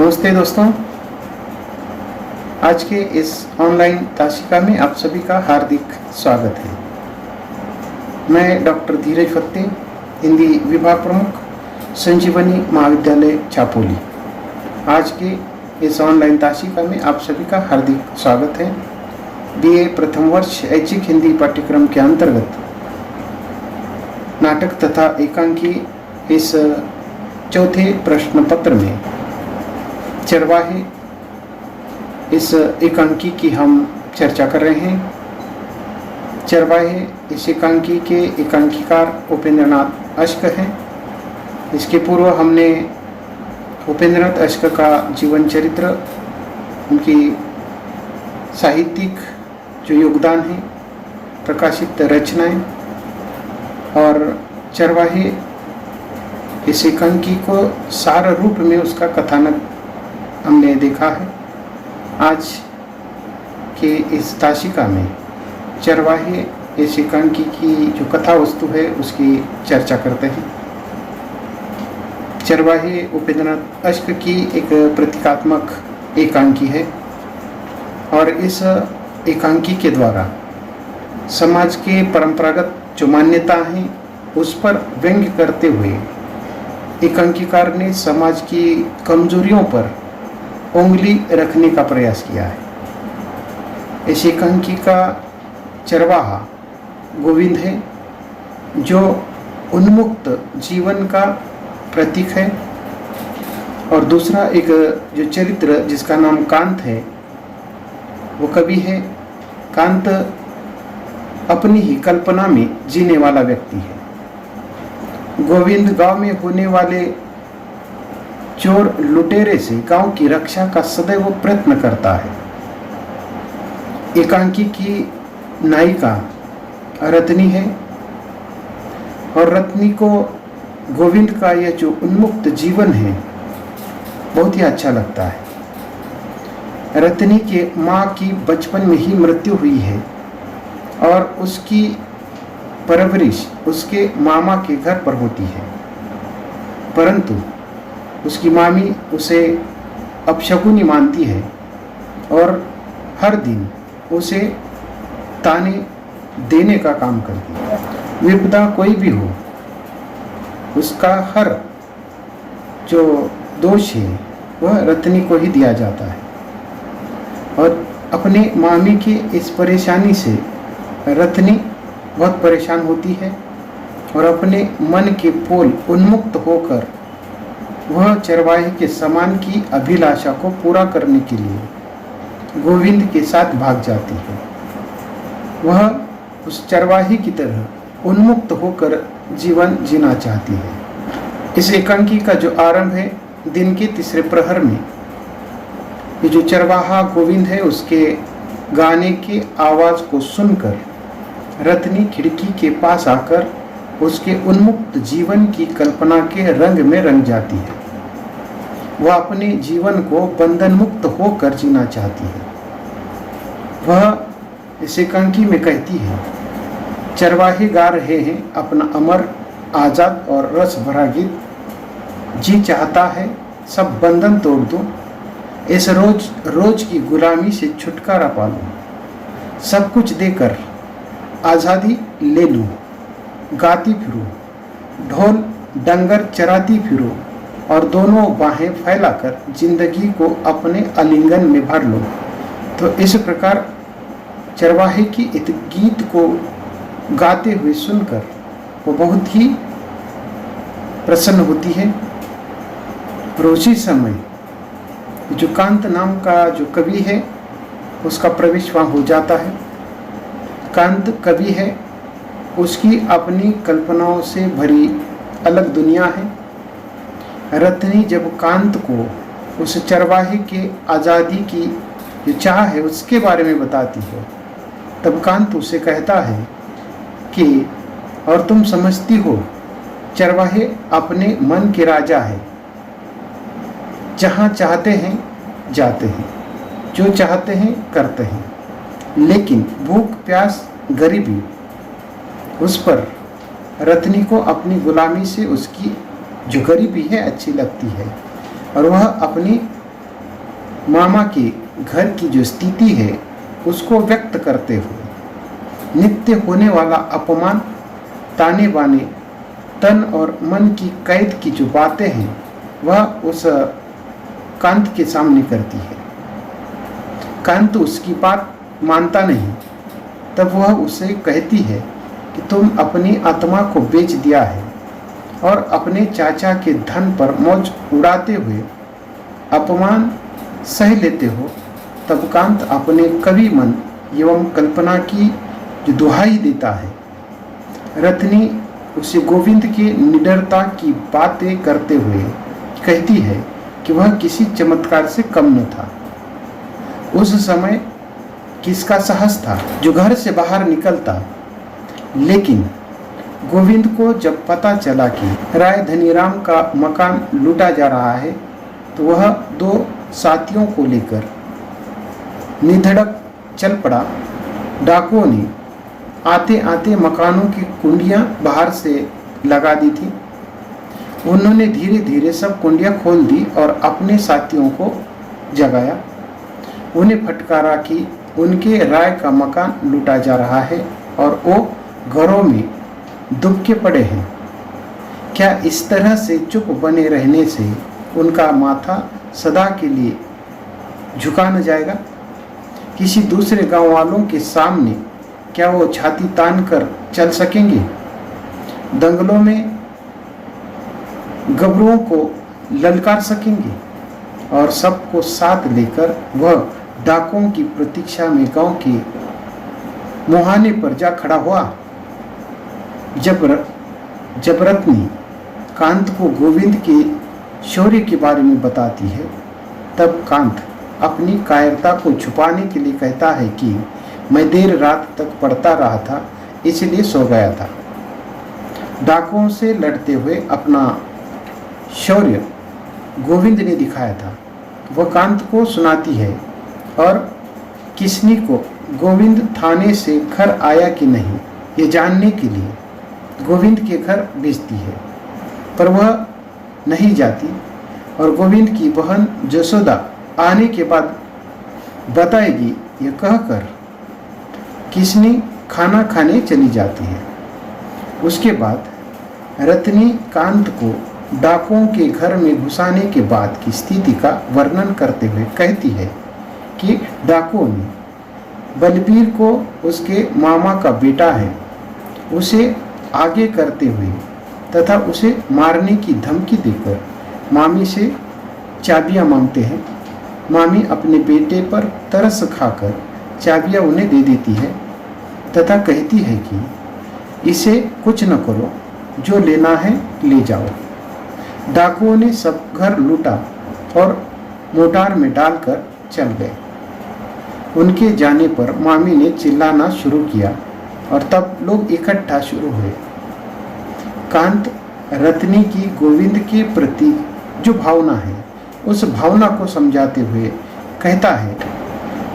नमस्ते दोस्तों, आज के इस ऑनलाइन ताशिका में आप सभी का हार्दिक स्वागत है। मैं डॉक्टर धीरज फत्ते, हिंदी विभाग प्रमुख, संजीवनी महाविद्यालय चापोली। आज के इस ऑनलाइन ताशिका में आप सभी का हार्दिक स्वागत है। बीए प्रथम वर्ष ऐच्छिक हिंदी पाठ्यक्रम के अंतर्गत नाटक तथा एकांकी इस चौथे प्रश्न पत्र में चरवाहे इस एकांकी की हम चर्चा कर रहे हैं। चरवाहे इस एकांकी के एकांकीकार उपेंद्रनाथ अश्क हैं। इसके पूर्व हमने उपेंद्रनाथ अश्क का जीवन चरित्र, उनकी साहित्यिक जो योगदान है, प्रकाशित रचनाएं और चरवाहे इस एकांकी को सार रूप में उसका कथानक हमने देखा है। आज के इस ताशिका में चरवाहे इस एकांकी की जो कथा वस्तु है उसकी चर्चा करते हैं। चरवाहे उपेंद्रनाथ अश्क की एक प्रतीकात्मक एकांकी है और इस एकांकी के द्वारा समाज के परंपरागत जो मान्यता हैं उस पर व्यंग्य करते हुए एकांकीकार ने समाज की कमजोरियों पर उंगली रखने का प्रयास किया है। इस एकांकी का चरवाहा गोविंद है, जो उन्मुक्त जीवन का प्रतीक है। और दूसरा एक जो चरित्र जिसका नाम कांत है, वो कवि है। कांत अपनी ही कल्पना में जीने वाला व्यक्ति है। गोविंद गांव में होने वाले चोर लुटेरे से गांव की रक्षा का सदैव प्रयत्न करता है। एकांकी की नायिका रत्नी है और रत्नी को गोविंद का यह जो उन्मुक्त जीवन है बहुत ही अच्छा लगता है। रत्नी के माँ की बचपन में ही मृत्यु हुई है और उसकी परवरिश उसके मामा के घर पर होती है, परंतु उसकी मामी उसे अपशकुनी मानती है और हर दिन उसे ताने देने का काम करती है। विपदा कोई भी हो, उसका हर जो दोष है वह रत्नी को ही दिया जाता है। और अपने मामी की इस परेशानी से रत्नी बहुत परेशान होती है और अपने मन के पोल उन्मुक्त होकर वह चरवाहे के समान की अभिलाषा को पूरा करने के लिए गोविंद के साथ भाग जाती है। वह उस चरवाहे की तरह उन्मुक्त होकर जीवन जीना चाहती है। इस एकांकी का जो आरंभ है दिन के तीसरे प्रहर में, ये जो चरवाहा गोविंद है उसके गाने की आवाज़ को सुनकर रत्नी खिड़की के पास आकर उसके उन्मुक्त जीवन की कल्पना के रंग में रंग जाती है। वह अपने जीवन को बंधन मुक्त होकर जीना चाहती है। वह इस एकांकी में कहती है, चरवाहे गा रहे हैं अपना अमर, आज़ाद और रस भरा गीत। जी चाहता है सब बंधन तोड़ दूं, इस रोज रोज की गुलामी से छुटकारा पा लूं। सब कुछ देकर आज़ादी ले लूं, गाती फिरूं, ढोल डंगर चराती फिरूं और दोनों बाहें फैलाकर जिंदगी को अपने आलिंगन में भर लो। तो इस प्रकार चरवाहे की इस गीत को गाते हुए सुनकर वो बहुत ही प्रसन्न होती है। और उसी समय जो कांत नाम का जो कवि है उसका प्रवेश वहाँ हो जाता है। कांत कवि है, उसकी अपनी कल्पनाओं से भरी अलग दुनिया है। रत्नी जब कांत को उस चरवाहे के आज़ादी की जो चाह है उसके बारे में बताती है, तब कांत उसे कहता है कि और तुम समझती हो चरवाहे अपने मन के राजा है, जहाँ चाहते हैं जाते हैं, जो चाहते हैं करते हैं, लेकिन भूख प्यास गरीबी उस पर रत्नी को अपनी गुलामी से उसकी जो गरीबी है अच्छी लगती है और वह अपनी मामा के घर की जो स्थिति है उसको व्यक्त करते हुए नित्य होने वाला अपमान, ताने बाने, तन और मन की कैद की जो बातें हैं वह उस कांत के सामने करती है। कांत उसकी बात मानता नहीं। तब वह उसे कहती है कि तुम अपनी आत्मा को बेच दिया है और अपने चाचा के धन पर मौज उड़ाते हुए अपमान सह लेते हो। तब कांत अपने कवि मन एवं कल्पना की जो दुहाई देता है। रत्नी उसे गोविंद के निडरता की बातें करते हुए कहती है कि वह किसी चमत्कार से कम न था। उस समय किसका साहस था जो घर से बाहर निकलता। लेकिन गोविंद को जब पता चला कि राय धनीराम का मकान लूटा जा रहा है तो वह 2 साथियों को लेकर निधड़क चल पड़ा। डाकुओं ने आते आते मकानों की कुंडियां बाहर से लगा दी थी। उन्होंने धीरे धीरे सब कुंडियां खोल दी और अपने साथियों को जगाया। उन्हें फटकारा कि उनके राय का मकान लूटा जा रहा है और वो घरों में दुबके पड़े हैं। क्या इस तरह से चुप बने रहने से उनका माथा सदा के लिए झुका न जाएगा? किसी दूसरे गांव वालों के सामने क्या वो छाती तान कर चल सकेंगे? दंगलों में गबरुओं को ललकार सकेंगे? और सबको साथ लेकर वह डाकुओं की प्रतीक्षा में गांव के मुहाने पर जा खड़ा हुआ। जब रत्नी कांत को गोविंद के शौर्य के बारे में बताती है तब कांत अपनी कायरता को छुपाने के लिए कहता है कि मैं देर रात तक पढ़ता रहा था इसलिए सो गया था। डाकुओं से लड़ते हुए अपना शौर्य गोविंद ने दिखाया था। वह कांत को सुनाती है और किसनी को गोविंद थाने से घर आया कि नहीं ये जानने के लिए गोविंद के घर भेजती है। पर वह नहीं जाती और गोविंद की बहन जसोदा आने के बाद बताएगी यह कहकर किसनी खाना खाने चली जाती है। उसके बाद रत्नी कांत को डाकुओं के घर में घुसाने के बाद की स्थिति का वर्णन करते हुए कहती है कि डाकुओं ने बलबीर को उसके मामा का बेटा है उसे आगे करते हुए तथा उसे मारने की धमकी देकर मामी से चाबियां मांगते हैं। मामी अपने बेटे पर तरस खाकर चाबियां उन्हें दे देती है तथा कहती है कि इसे कुछ न करो, जो लेना है ले जाओ। डाकुओं ने सब घर लूटा और मोटार में डालकर चल गए। उनके जाने पर मामी ने चिल्लाना शुरू किया और तब लोग इकट्ठा शुरू हुए। कांत रत्नी की गोविंद के प्रति जो भावना है उस भावना को समझाते हुए कहता है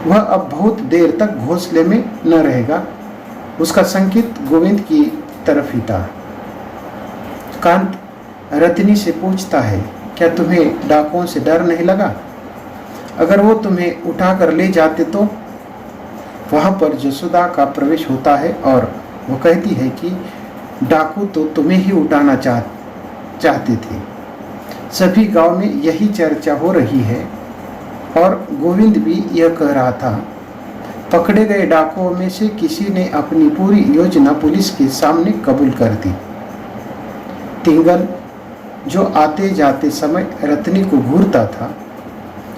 वह अब बहुत देर तक घोंसले में न रहेगा। उसका संकेत गोविंद की तरफ ही था। कांत रत्नी से पूछता है क्या तुम्हें डाकुओं से डर नहीं लगा? अगर वो तुम्हें उठाकर ले जाते तो? वहाँ पर जसोदा का प्रवेश होता है और वो कहती है कि डाकू तो तुम्हें ही उठाना चाहते थे। सभी गांव में यही चर्चा हो रही है और गोविंद भी यह कह रहा था। पकड़े गए डाकुओं में से किसी ने अपनी पूरी योजना पुलिस के सामने कबूल कर दी। तिंगल जो आते जाते समय रत्नी को घूरता था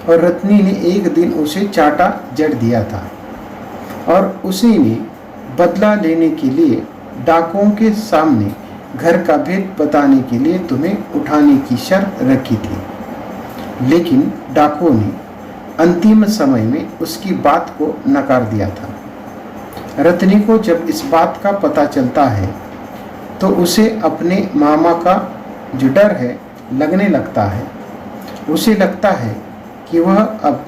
और रत्नी ने एक दिन उसे चाटा जड़ दिया था और उसी ने बदला लेने के लिए डाकुओं के सामने घर का भेद बताने के लिए तुम्हें उठाने की शर्त रखी थी। लेकिन डाकुओं ने अंतिम समय में उसकी बात को नकार दिया था। रत्नी को जब इस बात का पता चलता है तो उसे अपने मामा का जो डर है लगने लगता है। उसे लगता है कि वह अब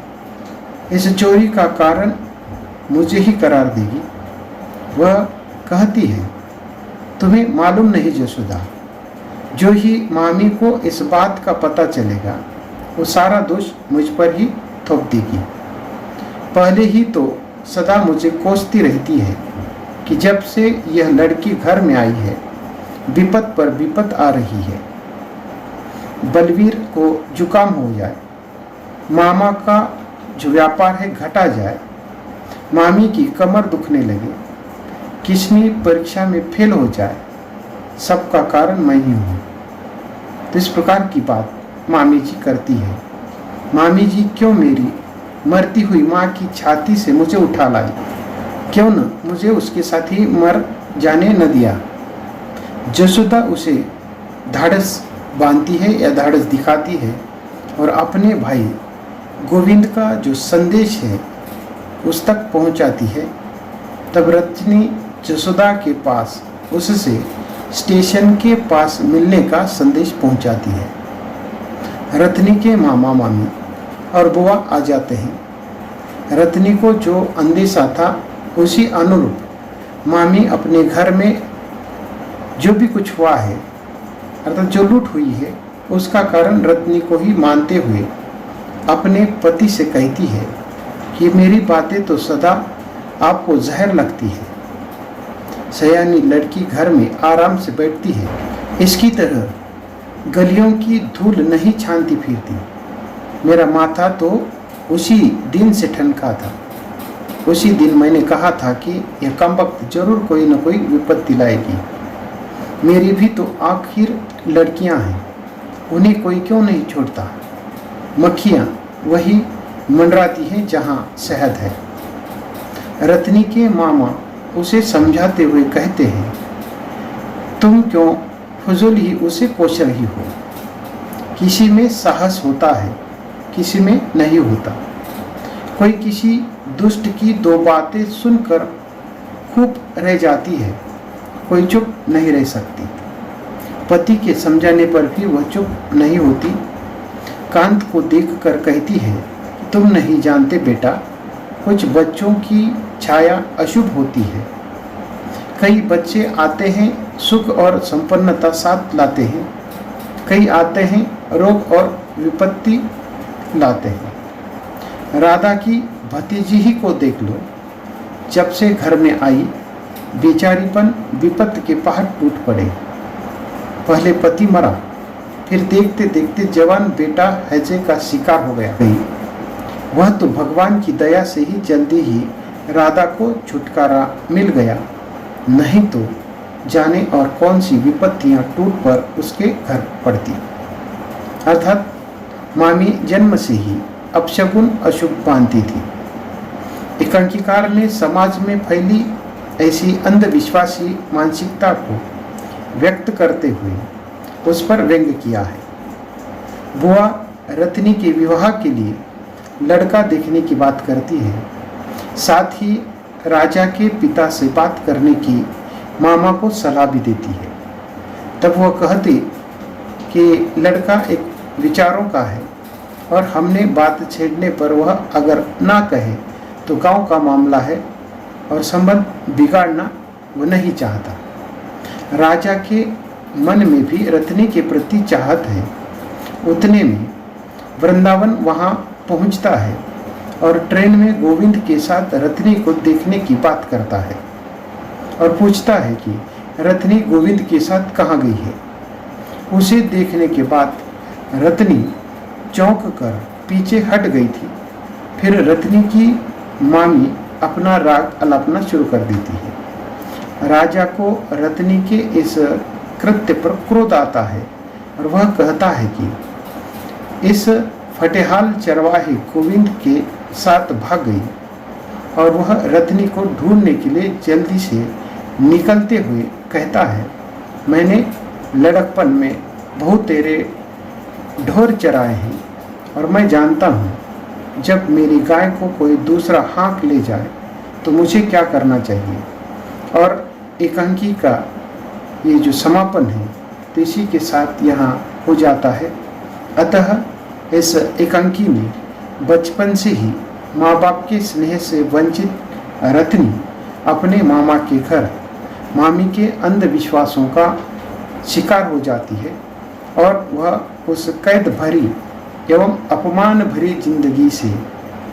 इस चोरी का कारण मुझे ही करार देगी। वह कहती है तुम्हें मालूम नहीं जसोदा, जो ही मामी को इस बात का पता चलेगा वो सारा दोष मुझ पर ही थोप देगी। पहले ही तो सदा मुझे कोसती रहती है कि जब से यह लड़की घर में आई है विपत पर विपत आ रही है। बलवीर को जुकाम हो जाए, मामा का जो व्यापार है घटा जाए, मामी की कमर दुखने लगे, किस्मी परीक्षा में फेल हो जाए, सबका कारण मैं ही हूँ। तो इस प्रकार की बात मामी जी करती है। मामी जी क्यों मेरी मरती हुई माँ की छाती से मुझे उठा लाई, क्यों न मुझे उसके साथ ही मर जाने न दिया। जसोदा उसे धाड़स बांधती है या धाड़स दिखाती है और अपने भाई गोविंद का जो संदेश है उस तक पहुंचाती है। तब रत्नी जसोदा के पास उससे स्टेशन के पास मिलने का संदेश पहुंचाती है। रत्नी के मामा मामी और बुआ आ जाते हैं। रत्नी को जो अंदेशा था उसी अनुरूप मामी अपने घर में जो भी कुछ हुआ है अर्थात जो लूट हुई है उसका कारण रत्नी को ही मानते हुए अपने पति से कहती है कि मेरी बातें तो सदा आपको जहर लगती है। सयानी लड़की घर में आराम से बैठती है, इसकी तरह गलियों की धूल नहीं छानती फिरती। मेरा माथा तो उसी दिन से ठनका था। उसी दिन मैंने कहा था कि यह कमबख्त जरूर कोई न कोई विपत्ति लाएगी। मेरी भी तो आखिर लड़कियां हैं, उन्हें कोई क्यों नहीं छोड़ता। मक्खियां वही मंडराती हैं जहां शहद है। रत्नी के मामा उसे समझाते हुए कहते हैं, तुम क्यों फजूल ही उसे कोस रही हो। किसी में साहस होता है, किसी में नहीं होता। कोई किसी दुष्ट की दो बातें सुनकर खूब रह जाती है, कोई चुप नहीं रह सकती। पति के समझाने पर भी वह चुप नहीं होती। कांत को देखकर कहती है, तुम नहीं जानते बेटा, कुछ बच्चों की छाया अशुभ होती है। कई बच्चे आते हैं सुख और संपन्नता साथ लाते हैं, कई आते हैं रोग और विपत्ति लाते हैं। राधा की भतीजी ही को देख लो, जब से घर में आई बेचारीपन विपत्ति के पहाड़ टूट पड़े। पहले पति मरा, फिर देखते देखते जवान बेटा हैजे का शिकार हो गया। वह तो भगवान की दया से ही जल्दी ही राधा को छुटकारा मिल गया, नहीं तो जाने और कौन सी विपत्तियां टूट पर उसके घर पड़ती। अर्थात मामी जन्म से ही अपशगुन अशुभ मानती थी। एकांकीकार ने समाज में फैली ऐसी अंधविश्वासी मानसिकता को व्यक्त करते हुए उस पर व्यंग्य किया है। बुआ रत्नी के विवाह के लिए लड़का देखने की बात करती है, साथ ही राजा के पिता से बात करने की मामा को सलाह भी देती है। तब वह कहती कि लड़का एक विचारों का है और हमने बात छेड़ने पर वह अगर ना कहे तो गांव का मामला है और संबंध बिगाड़ना वह नहीं चाहता। राजा के मन में भी रत्नी के प्रति चाहत है। उतने में वृंदावन वहां पहुंचता है और ट्रेन में गोविंद के साथ रत्नी को देखने की बात करता है और पूछता है कि रत्नी गोविंद के साथ कहाँ गई है। उसे देखने के बाद रत्नी चौंक कर पीछे हट गई थी। फिर रत्नी की मामी अपना राग अलापना शुरू कर देती है। राजा को रत्नी के इस कृत्य पर क्रोध आता है और वह कहता है कि इस फटेहाल चरवाहे गोविंद के साथ भाग गई और वह रत्नी को ढूंढने के लिए जल्दी से निकलते हुए कहता है, मैंने लड़कपन में बहुत तेरे ढोर चराए हैं और मैं जानता हूँ जब मेरी गाय को कोई दूसरा हाँक ले जाए तो मुझे क्या करना चाहिए। और एकांकी का ये जो समापन है तो इसी के साथ यहाँ हो जाता है। अतः इस एकांकी ने बचपन से ही माँ बाप के स्नेह से वंचित रत्नी अपने मामा के घर मामी के अंधविश्वासों का शिकार हो जाती है और वह उस कैद भरी एवं अपमान भरी जिंदगी से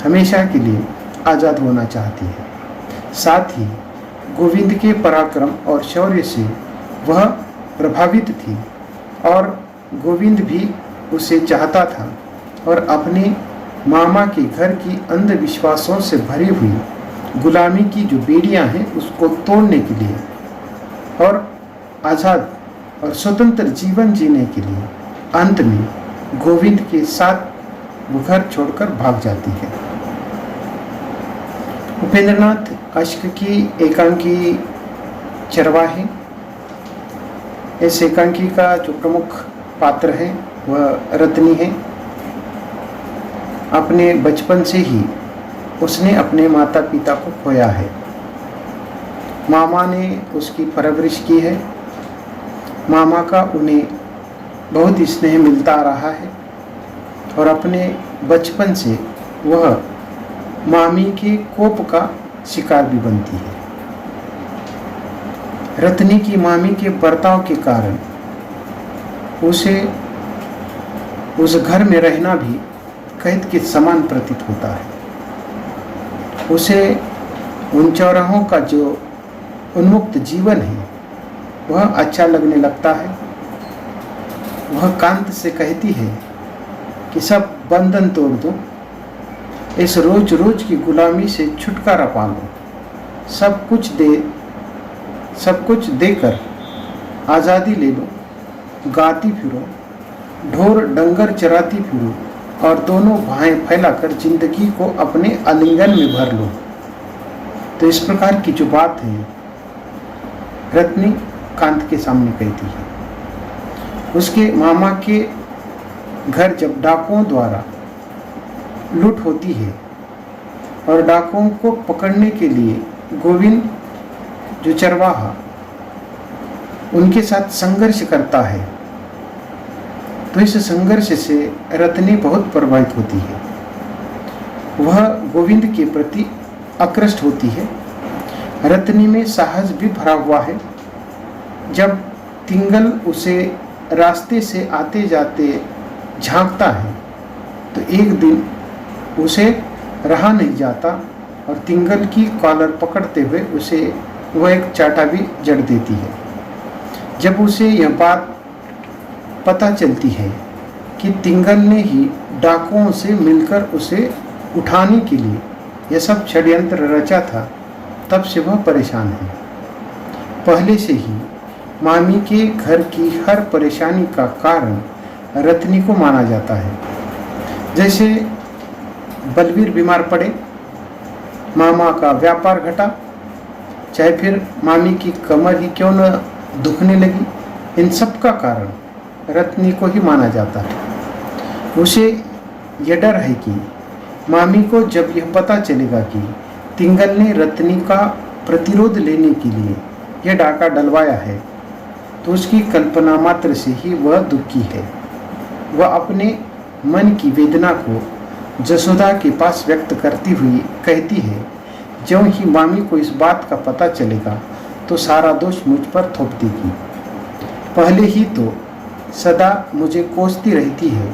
हमेशा के लिए आज़ाद होना चाहती है। साथ ही गोविंद के पराक्रम और शौर्य से वह प्रभावित थी और गोविंद भी उसे चाहता था और अपने मामा के घर की अंधविश्वासों से भरी हुई गुलामी की जो बेड़ियां हैं उसको तोड़ने के लिए और आज़ाद और स्वतंत्र जीवन जीने के लिए अंत में गोविंद के साथ वो घर छोड़कर भाग जाती है। उपेंद्रनाथ अश्क की एकांकी चरवाहे। इस एकांकी का जो प्रमुख पात्र है वह रत्नी है। अपने बचपन से ही उसने अपने माता पिता को खोया है। मामा ने उसकी परवरिश की है। मामा का उन्हें बहुत स्नेह मिलता आ रहा है और अपने बचपन से वह मामी के कोप का शिकार भी बनती है। रत्नी की मामी के बर्ताव के कारण उसे उस घर में रहना भी कैद के समान प्रतीत होता है। उसे उन चौराहों का जो उन्मुक्त जीवन है वह अच्छा लगने लगता है। वह कांत से कहती है कि सब बंधन तोड़ दो, इस रोज रोज की गुलामी से छुटकारा पा लो, सब कुछ देकर आज़ादी ले लो, गाती फिरो, ढोर डंगर चराती फिरो और दोनों बाहें फैलाकर जिंदगी को अपने आलिंगन में भर लो। तो इस प्रकार की जो बात है रत्नी कांत के सामने कहती है। उसके मामा के घर जब डाकुओं द्वारा लूट होती है और डाकुओं को पकड़ने के लिए गोविंद जो चरवाहा उनके साथ संघर्ष करता है, तो इस संघर्ष से रत्नी बहुत प्रभावित होती है। वह गोविंद के प्रति आकृष्ट होती है। रत्नी में साहस भी भरा हुआ है। जब तिंगल उसे रास्ते से आते जाते झांकता है तो एक दिन उसे रहा नहीं जाता और तिंगल की कॉलर पकड़ते हुए उसे वह एक चाटा भी जड़ देती है। जब उसे यह बात पता चलती है कि तिंगल ने ही डाकुओं से मिलकर उसे उठाने के लिए यह सब षड्यंत्र रचा था, तब से वह परेशान है। पहले से ही मामी के घर की हर परेशानी का कारण रत्नी को माना जाता है। जैसे बलवीर बीमार पड़े, मामा का व्यापार घटा, चाहे फिर मामी की कमर ही क्यों न दुखने लगी, इन सब का कारण रत्नी को ही माना जाता है। उसे यह डर है कि मामी को जब यह पता चलेगा कि तिंगल ने रत्नी का प्रतिरोध लेने के लिए यह डाका डलवाया है, तो उसकी कल्पना मात्र से ही वह दुखी है। वह अपने मन की वेदना को जसोदा के पास व्यक्त करती हुई कहती है, ज्यों ही मामी को इस बात का पता चलेगा तो सारा दोष मुझ पर थोप देगी। पहले ही तो सदा मुझे कोसती रहती है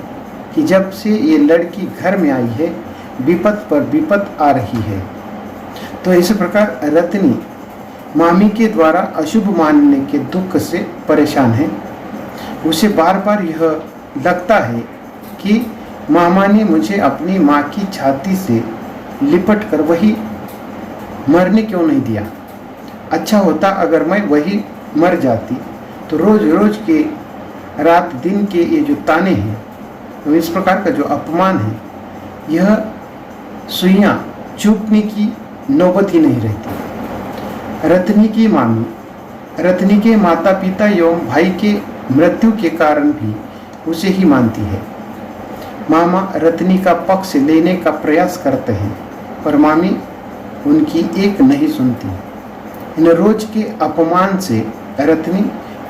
कि जब से ये लड़की घर में आई है विपत पर विपत आ रही है। तो इस प्रकार रत्नी मामी के द्वारा अशुभ मानने के दुख से परेशान है। उसे बार बार यह लगता है कि मामा ने मुझे अपनी माँ की छाती से लिपट कर वही मरने क्यों नहीं दिया। अच्छा होता अगर मैं वही मर जाती, तो रोज रोज के रात दिन के ये जो ताने हैं, तो इस प्रकार का जो अपमान है, यह सुइयां चूकने की नौबत ही नहीं रहती। रत्नी की मामी रत्नी के माता पिता एवं भाई के मृत्यु के कारण भी उसे ही मानती है। मामा रत्नी का पक्ष लेने का प्रयास करते हैं पर मामी उनकी एक नहीं सुनती। इन रोज के अपमान से रत्नी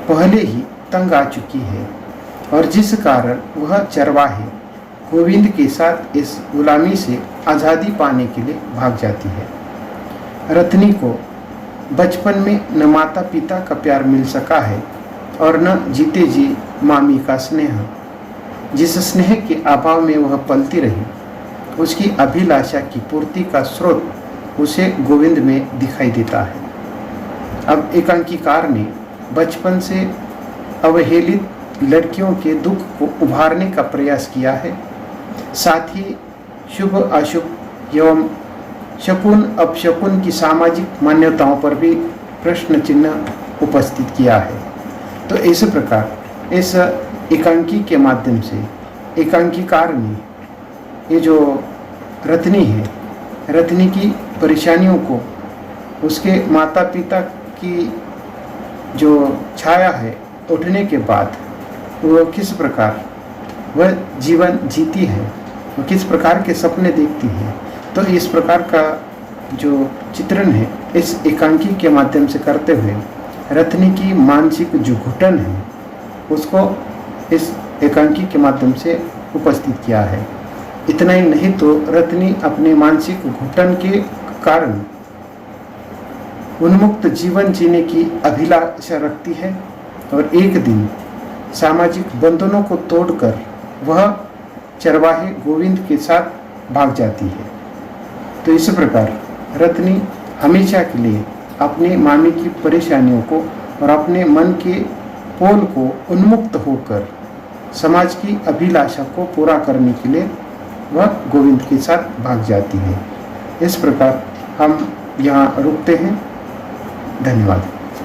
पहले ही तंग आ चुकी है और जिस कारण वह चरवाहे गोविंद के साथ इस गुलामी से आज़ादी पाने के लिए भाग जाती है। रत्नी को बचपन में न माता पिता का प्यार मिल सका है और न जीते जी मामी का स्नेह, जिस स्नेह के अभाव में वह पलती रही उसकी अभिलाषा की पूर्ति का स्रोत उसे गोविंद में दिखाई देता है। अब एकांकीकार ने बचपन से अवहेलित लड़कियों के दुख को उभारने का प्रयास किया है, साथ ही शुभ अशुभ एवं शकुन अपशकुन की सामाजिक मान्यताओं पर भी प्रश्न चिन्ह उपस्थित किया है। तो इस प्रकार इस एकांकी के माध्यम से एकांकीकार ने ये जो रत्नी है, रत्नी की परेशानियों को, उसके माता पिता की जो छाया है उठने के बाद वो किस प्रकार वह जीवन जीती है, वो किस प्रकार के सपने देखती है, तो इस प्रकार का जो चित्रण है इस एकांकी के माध्यम से करते हुए रत्नी की मानसिक जो घुटन है उसको इस एकांकी के माध्यम से उपस्थित किया है। इतना ही नहीं तो रत्नी अपने मानसिक घुटन के कारण उन्मुक्त जीवन जीने की अभिलाषा रखती है और एक दिन सामाजिक बंधनों को तोड़कर वह चरवाहे गोविंद के साथ भाग जाती है। तो इस प्रकार रत्नी हमेशा के लिए अपने मामी की परेशानियों को और अपने मन के पोल को उन्मुक्त होकर समाज की अभिलाषा को पूरा करने के लिए वह गोविंद के साथ भाग जाती है। इस प्रकार हम यहाँ रुकते हैं। धन्यवाद।